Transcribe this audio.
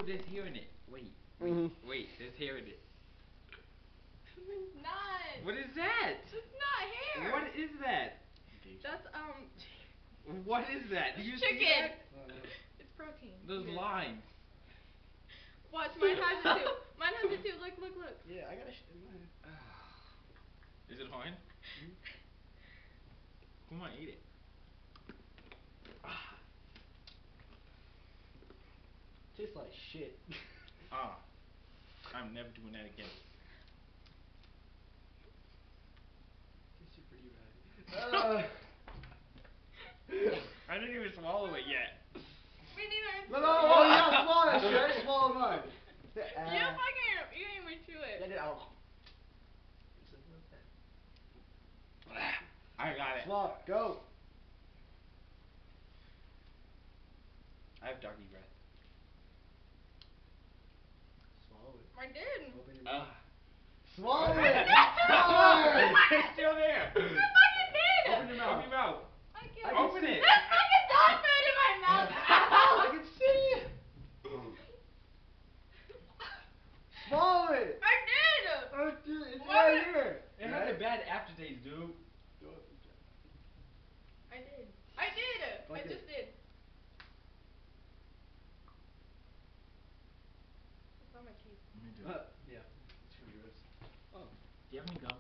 there's hair in it. Wait. Wait, there's hair in it. It's not. What is that? It's not hair. What is that? That's What is that? Do you chicken. see that? It's protein. Those lines. Watch, mine has it too. Mine has it too. Look, look, look. Yeah, I got a shit in mine. Is it mine? Come on, eat it. Tastes like shit. I'm never doing that again. Tastes pretty bad. I didn't even swallow it yet. Me neither. No, you gotta swallow that shit. I just swallowed mine. You didn't even chew it. Yeah, I got it. Swallow it. Go. I have doggy breath. Swallow it. I did. Open your mouth. Swallow Swallow it! it! Swallow it! It's still there! I fucking did! Open your mouth. Open your mouth. I can't. Open it! There's fucking dog food in my mouth! I can see! Swallow it! I did! It's What? right here! It has a bad aftertaste, dude. I did. I did! Like I just did. It's on my teeth. Let me do it. Yeah. It's from yours. Do you have any gum?